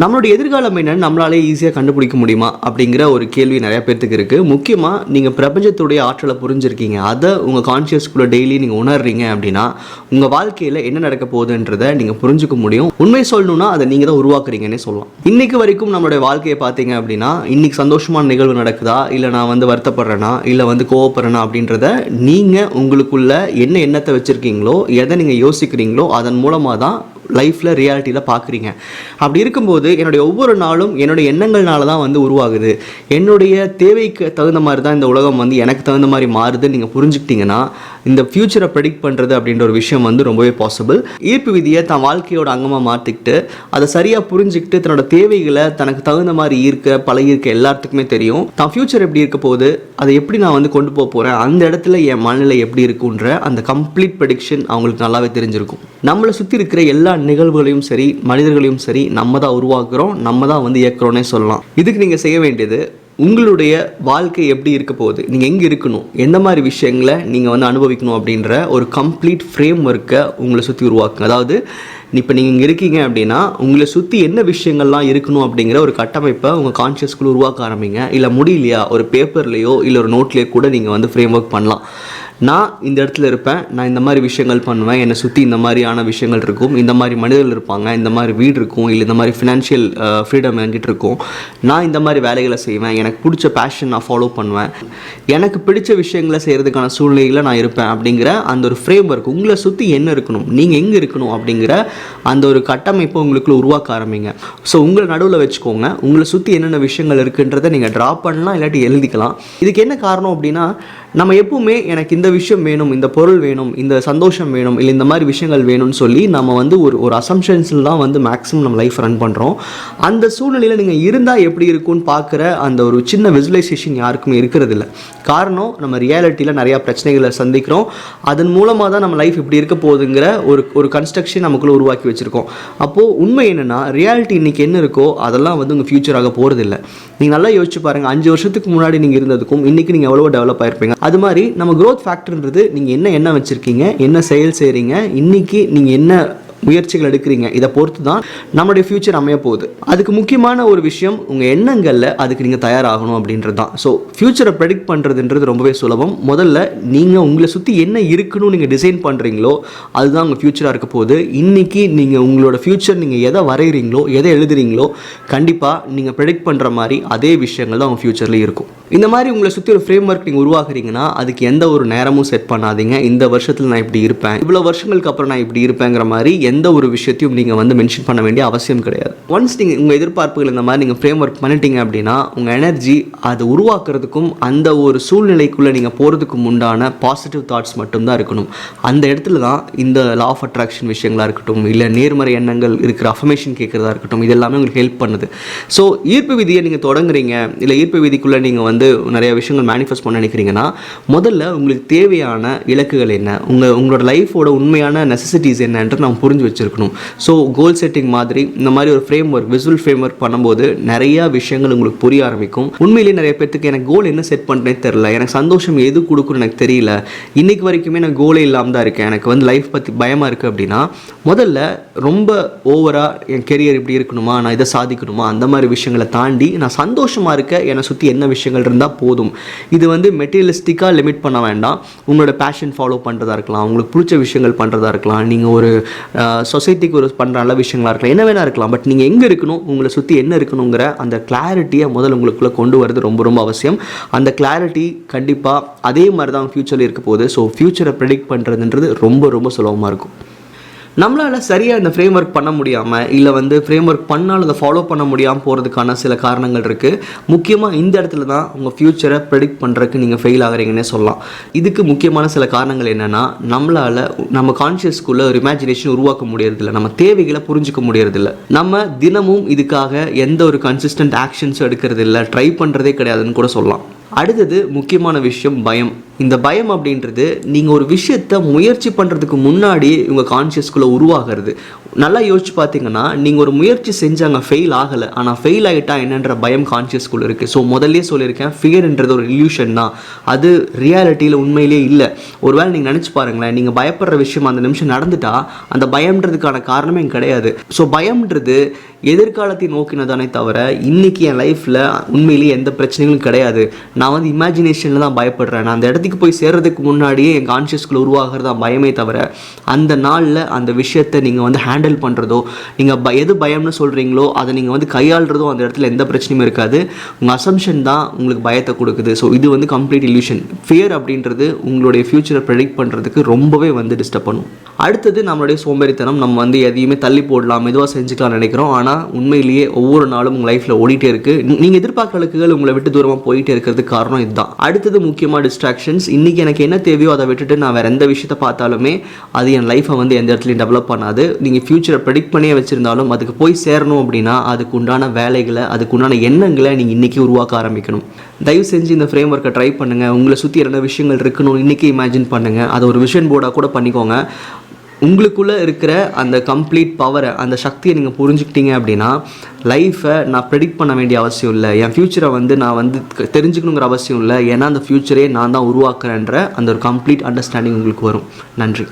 நம்மளுடைய எதிர்காலம் என்னன்னு நம்மளாலே ஈஸியாக கண்டுபிடிக்க முடியுமா அப்படிங்கிற ஒரு கேள்வி நிறைய பேர்த்துக்கு இருக்குது. முக்கியமாக நீங்கள் பிரபஞ்சத்துடைய ஆற்றலை புரிஞ்சிருக்கீங்க, அதை உங்கள் கான்ஷியஸ்குள்ளே டெய்லி நீங்கள் உணர்றீங்க அப்படின்னா உங்கள் வாழ்க்கையில் என்ன நடக்க போகுதுன்றதை நீங்கள் புரிஞ்சுக்க முடியும். உண்மை சொல்லணும்னா அதை நீங்கள் தான் உருவாக்குறீங்கன்னே சொல்லலாம். இன்றைக்கு வரைக்கும் நம்மளுடைய வாழ்க்கையை பார்த்தீங்க அப்படின்னா இன்றைக்கி சந்தோஷமான நிகழ்வு நடக்குதா, இல்லை நான் வருத்தப்படுறேன்னா, இல்லை கோவப்படுறேன்னா அப்படின்றத நீங்கள் உங்களுக்குள்ள என்ன எண்ணத்தை வச்சுருக்கீங்களோ, எதை நீங்கள் யோசிக்கிறீங்களோ அதன் மூலமாக தான் லைஃப்பில் ரியாலிட்டியில் பார்க்குறீங்க. அப்படி இருக்கும்போது என்னுடைய ஒவ்வொரு நாளும் என்னுடைய எண்ணங்கள்னால தான் உருவாகுது. என்னுடைய தேவைக்கு தகுந்த மாதிரி தான் இந்த உலகம் எனக்கு தகுந்த மாதிரி மாறுதுன்னு நீங்கள் புரிஞ்சுக்கிட்டீங்கன்னா இந்த ஃப்யூச்சரை ப்ரெடிக்ட் பண்ணுறது அப்படின்ற ஒரு விஷயம் ரொம்பவே பாசிபிள். ஈர்ப்பு விதியை தன் வாழ்க்கையோட அங்கமாக மாற்றிக்கிட்டு அதை சரியாக புரிஞ்சுக்கிட்டு தன்னோட தேவைகளை தனக்கு தகுந்த மாதிரி பழகிருக்க எல்லாத்துக்குமே தெரியும் தான் ஃப்யூச்சர் எப்படி இருக்க போகுது, அதை எப்படி நான் கொண்டு போக போகிறேன், அந்த இடத்துல என் மனநிலை எப்படி இருக்குன்ற அந்த கம்ப்ளீட் ப்ரெடிக்ஷன் அவங்களுக்கு நல்லாவே தெரிஞ்சிருக்கும். நம்மளை சுற்றி இருக்கிற எல்லா நிகழ்வுகளையும் சரி மனிதர்களையும் சரி நம்ம தான் உருவாக்குறோம், நம்ம தான் இயக்குறோன்னே சொல்லலாம். இதுக்கு நீங்கள் செய்ய வேண்டியது உங்களுடைய வாழ்க்கை எப்படி இருக்க போகுது, நீங்கள் எங்கே இருக்கணும், எந்த மாதிரி விஷயங்களை நீங்கள் அனுபவிக்கணும் அப்படின்ற ஒரு கம்ப்ளீட் ஃப்ரேம் ஒர்க்கை உங்களை சுற்றி உருவாக்குங்க. அதாவது இப்போ நீங்கள் இங்கே இருக்கீங்க அப்படின்னா உங்களை சுற்றி என்ன விஷயங்கள்லாம் இருக்கணும் அப்படிங்கிற ஒரு கட்டமைப்பை உங்கள் கான்ஷியஸ்குள்ளே உருவாக்க ஆரம்பிங்க. இல்லை முடியலையா ஒரு பேப்பர்லேயோ இல்லை ஒரு நோட்லேயோ கூட நீங்கள் ஃப்ரேம் ஒர்க் பண்ணலாம். நான் இந்த இடத்துல இருப்பேன், நான் இந்த மாதிரி விஷயங்கள் பண்ணுவேன், என்னை சுற்றி இந்த மாதிரியான விஷயங்கள் இருக்கும், இந்த மாதிரி மனிதர்கள் இருப்பாங்க, இந்த மாதிரி வீடு இருக்கும், இல்லை இந்த மாதிரி ஃபினான்ஷியல் ஃப்ரீடம் என்கிட்ட இருக்கும், நான் இந்த மாதிரி வேலைகளை செய்வேன், எனக்கு பிடிச்ச பேஷன் நான் ஃபாலோ பண்ணுவேன், எனக்கு பிடிச்ச விஷயங்களை செய்கிறதுக்கான சூழ்நிலையில் நான் இருப்பேன் அப்படிங்கிற அந்த ஒரு ஃப்ரேம் ஒர்க் உங்களை சுற்றி என்ன இருக்கணும், நீங்கள் எங்கே இருக்கணும் அப்படிங்கிற அந்த ஒரு கட்டமைப்பை உங்களுக்குள்ள உருவாக்க ஆரம்பிங்க. ஸோ உங்களை நடுவில் வச்சுக்கோங்க. உங்களை சுற்றி என்னென்ன விஷயங்கள் இருக்குன்றதை நீங்கள் ட்ரா பண்ணலாம், இல்லாட்டி எழுதிக்கலாம். இதுக்கு என்ன காரணம் அப்படின்னா நம்ம எப்பவுமே எனக்கு இந்த விஷயம் வேணும், இந்த பொருள் வேணும், இந்த சந்தோஷம் வேணும், இல்லை இந்த மாதிரி விஷயங்கள் வேணும்னு சொல்லி நம்ம ஒரு அசம்ஷன்ஸில் தான் மேக்ஸிமம் நம்ம லைஃப் ரன் பண்ணுறோம். அந்த சூழ்நிலையில் நீங்கள் இருந்தால் எப்படி இருக்கும்னு பார்க்குற அந்த ஒரு சின்ன விசுவலைசேஷன் யாருக்குமே இருக்கிறது இல்லை. காரணம் நம்ம ரியாலிட்டியில் நிறையா பிரச்சனைகளை சந்திக்கிறோம். அதன் மூலமாக தான் நம்ம லைஃப் இப்படி இருக்க போகுதுங்கிற ஒரு கன்ஸ்ட்ரக்ஷன் நமக்குள்ளே உருவாக்கி வச்சுருக்கோம். அப்போது உண்மை என்னென்னா ரியாலிட்டி இன்றைக்கி என்ன இருக்கோ அதெல்லாம் உங்கள் ஃப்யூச்சராக போகிறதில்லை. நீங்கள் நல்லா யோசிச்சு பாருங்கள், 5 வருஷத்துக்கு முன்னாடி நீங்கள் இருந்ததுக்கும் இன்றைக்கி நீங்கள் எவ்வளோ டெவலப் ஆகிருப்பீங்க. அது மாதிரி நம்ம க்ரோத் ஃபேக்டர்ன்றது நீங்கள் என்ன வச்சுருக்கீங்க, என்ன செயல் செய்கிறீங்க, இன்றைக்கி நீங்கள் என்ன முயற்சிகள் எடுக்கிறீங்க, இதை பொறுத்து தான் நம்மளுடைய ஃப்யூச்சர் அமைய போகுது. அதுக்கு முக்கியமான ஒரு விஷயம் உங்கள் எண்ணங்களில் அதுக்கு நீங்கள் தயாராகணும் அப்படின்றது தான். ஸோ ஃப்யூச்சரை ப்ரெடிக்ட் பண்ணுறதுன்றது ரொம்பவே சுலபம். முதல்ல நீங்கள் உங்களை சுற்றி என்ன இருக்கணும் நீங்கள் டிசைன் பண்ணுறீங்களோ அதுதான் உங்கள் ஃப்யூச்சராக இருக்க போகுது. இன்றைக்கி நீங்கள் உங்களோட ஃப்யூச்சர் நீங்கள் எதை வரைகிறீங்களோ எதை எழுதுறீங்களோ கண்டிப்பாக நீங்கள் ப்ரெடிக்ட் பண்ணுற மாதிரி அதே விஷயங்கள் தான் உங்கள் ஃப்யூச்சரில் இருக்கும். இந்த மாதிரி உங்களை சுற்றி ஒரு ஃப்ரேம் ஒர்க் நீங்கள் உருவாக்குறீங்கன்னா அதுக்கு எந்த ஒரு நேரமும் செட் பண்ணாதீங்க. இந்த வருஷத்தில் நான் இப்படி இருப்பேன், இவ்வளோ வருஷங்களுக்கு அப்புறம் நான் இப்படி இருப்பேங்கிற மாதிரி எந்த ஒரு விஷயத்தையும் நீங்கள் மென்ஷன் பண்ண வேண்டிய அவசியம் கிடையாது. ஒன்ஸ் நீங்கள் உங்கள் எதிர்பார்ப்புகள் இந்த மாதிரி நீங்கள் ஃப்ரேம் ஒர்க் பண்ணிட்டீங்க அப்படின்னா உங்கள் எனர்ஜி அது உருவாக்குறதுக்கும் அந்த ஒரு சூழ்நிலைக்குள்ளே நீங்கள் போகிறதுக்கும் உண்டான பாசிட்டிவ் தாட்ஸ் மட்டும்தான் இருக்கணும். அந்த இடத்துல தான் இந்த லா ஆஃப் அட்ராக்ஷன் விஷயங்களாக இருக்கட்டும், இல்லை நேர்மறை எண்ணங்கள் இருக்கிற அஃபர்மேஷன் கேட்குறதா இருக்கட்டும், இது எல்லாமே உங்களுக்கு ஹெல்ப் பண்ணுது. ஸோ ஈர்ப்பு விதியை நீங்கள் தொடங்குறீங்க, இல்லை ஈர்ப்பு விதிக்குள்ளே நீங்கள் நிறைய விஷயங்கள் மேனிஃபெஸ்ட் பண்ண நினைக்கிறீங்கன்னா முதல்ல உங்களுக்கு தேவையான இலக்குகள் என்ன, உங்களோட லைஃபோட உண்மையான நெசசிட்டிஸ் என்னன்றது நம்ம புரிஞ்சு வச்சிருக்கணும். ஸோ கோல் செட்டிங் மாதிரி இந்த மாதிரி ஒரு frame work visual frame work பண்ணும்போது நிறைய விஷயங்கள் உங்களுக்கு புரிய ஆரம்பிக்கும். உண்மையிலேயே நிறைய பேருக்கு எனக்கு கோல் என்ன செட் பண்ணுறேனே தெரியல, எனக்கு சந்தோஷம் எது கொடுக்குன்னு எனக்கு தெரியல, இன்னைக்கு வரைக்குமே நான் கோலே இல்லாமல் தான் இருக்கேன், எனக்கு லைஃப் பற்றி பயமாக இருக்குது அப்படின்னா முதல்ல ரொம்ப ஓவராக என் கெரியர் இப்படி இருக்கணுமா, நான் இதை சாதிக்கணுமா, அந்த மாதிரி விஷயங்களை தாண்டி நான் சந்தோஷமாக இருக்க என்னை சுற்றி என்ன விஷயங்கள் இருந்தால் போதும். இது மெட்டீரியலிஸ்டிக்காக லிமிட் பண்ண வேண்டாம். உங்களோட பேஷன் ஃபாலோ பண்ணுறதா இருக்கலாம், உங்களுக்கு பிடிச்ச விஷயங்கள் பண்ணுறதா இருக்கலாம், நீங்கள் ஒரு சொசைட்டிக்கு ஒரு பண்ணுற நல்ல விஷயங்களாக இருக்கலாம், என்ன வேணா இருக்கலாம். பட் நீங்கள் எங்கே இருக்கணும், உங்களை சுற்றி என்ன இருக்கணுங்கிற அந்த கிளாரிட்டியை முதல்ல உங்களுக்குள்ளே கொண்டு வரது ரொம்ப ரொம்ப அவசியம். அந்த கிளாரிட்டி கண்டிப்பாக அதே மாதிரி தான் ஃப்யூச்சரில் இருக்க போகுது. ஸோ ஃப்யூச்சரை ப்ரெடிக்ட் பண்ணுறதுன்றது ரொம்ப ரொம்ப சுலபமாக இருக்கும். நம்மளால் சரியாக இந்த ஃப்ரேம் ஒர்க் பண்ண முடியாமல் இல்லை ஃப்ரேம் ஒர்க் பண்ணாலும் அதை ஃபாலோ பண்ண முடியாமல் போகிறதுக்கான சில காரணங்கள் இருக்குது. முக்கியமாக இந்த இடத்துல தான் உங்கள் ஃப்யூச்சரை ப்ரெடிக்ட் பண்ணுறதுக்கு நீங்கள் ஃபெயில் ஆகிறீங்கன்னே சொல்லலாம். இதுக்கு முக்கியமான சில காரணங்கள் என்னென்னா நம்மளால் நம்ம கான்ஷியஸ்குள்ளே ஒரு இமேஜினேஷன் உருவாக்க முடியறதில்ல, நம்ம தேவைகளை புரிஞ்சிக்க முடியறதில்ல, நம்ம தினமும் இதுக்காக எந்த ஒரு கன்சிஸ்டன்ட் ஆக்ஷன்ஸும் எடுக்கிறது இல்லை, ட்ரை பண்ணுறதே கிடையாதுன்னு கூட சொல்லலாம். அடுத்தது முக்கியமான விஷயம் பயம். இந்த பயம் அப்படின்றது நீங்கள் ஒரு விஷயத்தை முயற்சி பண்ணுறதுக்கு முன்னாடி உங்கள் கான்ஷியஸ்குள்ளே உருவாகிறது. நல்லா யோசிச்சு பார்த்தீங்கன்னா, நீங்கள் ஒரு முயற்சி செஞ்சாங்க, ஃபெயில் ஆகலை, ஆனால் ஃபெயில் ஆகிட்டா என்னன்ற பயம் கான்ஷியஸ்குள்ளே இருக்குது. ஸோ முதல்லே சொல்லியிருக்கேன், ஃபியர்ன்றது ஒரு இல்யூஷன் தான், அது ரியாலிட்டியில் உண்மையிலே இல்லை. ஒருவேளை நீங்கள் நினச்சி பாருங்களேன், நீங்கள் பயப்படுற விஷயம் அந்த நிமிஷம் நடந்துட்டா அந்த பயம்ன்றதுக்கான காரணமே கிடையாது. ஸோ பயம்ன்றது எதிர்காலத்தை நோக்கினதானே தவிர இன்றைக்கி என் லைஃப்பில் உண்மையிலேயே எந்த பிரச்சனைகளும் கிடையாது. நான் இமேஜினேஷனில் தான் பயப்படுறேன். நான் அந்த இடத்துக்கு போய் சேர்றதுக்கு முன்னாடியே என் கான்ஷியஸ்குள்ளே உருவாகிறது தான் பயமே தவிர, அந்த நாளில் அந்த விஷயத்தை நீங்கள் ஹேண்டில் பண்ணுறதோ, நீங்கள் எது பயம்னு சொல்கிறீங்களோ அதை நீங்கள் கையாளுறதோ அந்த இடத்துல எந்த பிரச்சனையும் இருக்காது. உங்கள் அசம்ஷன் தான் உங்களுக்கு பயத்தை கொடுக்குது. ஸோ இது கம்ப்ளீட் இல்யூஷன். ஃபியர் அப்படின்றது உங்களுடைய ஃப்யூச்சரை ப்ரெடிக்ட் பண்ணுறதுக்கு ரொம்பவே டிஸ்டர்ப் பண்ணும். அடுத்தது நம்மளுடைய சோம்பேறித்தனம். நம்ம எதையுமே தள்ளி போடலாம், மெதுவாக செஞ்சுக்கலாம் நினைக்கிறோம். ஆனால் உண்மையிலேயே ஒவ்வொரு நாளும் உங்கள் லைஃப்பில் ஓடிட்டே இருக்குது. நீங்கள் எதிர்பார்க்குற இலக்குகள் உங்களை விட்டு தூரமாக போயிட்டே இருக்கிறதுக்கு காரணம் இதுதான். அடுத்தது முக்கியமாக டிஸ்ட்ராக்ஷன்ஸ். இன்றைக்கி எனக்கு என்ன தேவையோ அதை விட்டுட்டு நான் வேறு எந்த விஷயத்தை பார்த்தாலுமே அது என் லைஃப்பை எந்த இடத்துலையும் டெவலப் பண்ணாது. நீங்கள் ஃப்யூச்சரை ப்ரெடிக்ட் பண்ணியே வச்சுருந்தாலும் அதுக்கு போய் சேரணும் அப்படின்னா அதுக்கு உண்டான வேலைகளை, அதுக்கு உண்டான எண்ணங்களை நீங்கள் இன்றைக்கி உருவாக்க ஆரம்பிக்கணும். தயவு செஞ்சு இந்த ஃப்ரேம் ஒர்க்கை ட்ரை பண்ணுங்கள். உங்களை சுற்றி என்ன விஷயங்கள் இருக்குன்னு இன்றைக்கி இமேஜின் பண்ணுங்கள். அதை ஒரு விஷன் போர்டாக கூட பண்ணிக்கோங்க. உங்களுக்குள்ளே இருக்கிற அந்த கம்ப்ளீட் பவரை, அந்த சக்தியை நீங்கள் புரிஞ்சுக்கிட்டீங்க அப்படின்னா லைஃப்பை நான் ப்ரெடிக்ட் பண்ண வேண்டிய அவசியம் இல்லை. என் ஃப்யூச்சரை நான் தெரிஞ்சுக்கணுங்கிற அவசியம் இல்லை. ஏன்னா அந்த ஃப்யூச்சரே நான் தான் உருவாக்குறேன்ற அந்த ஒரு கம்ப்ளீட் அண்டர்ஸ்டாண்டிங் உங்களுக்கு வரும். நன்றி.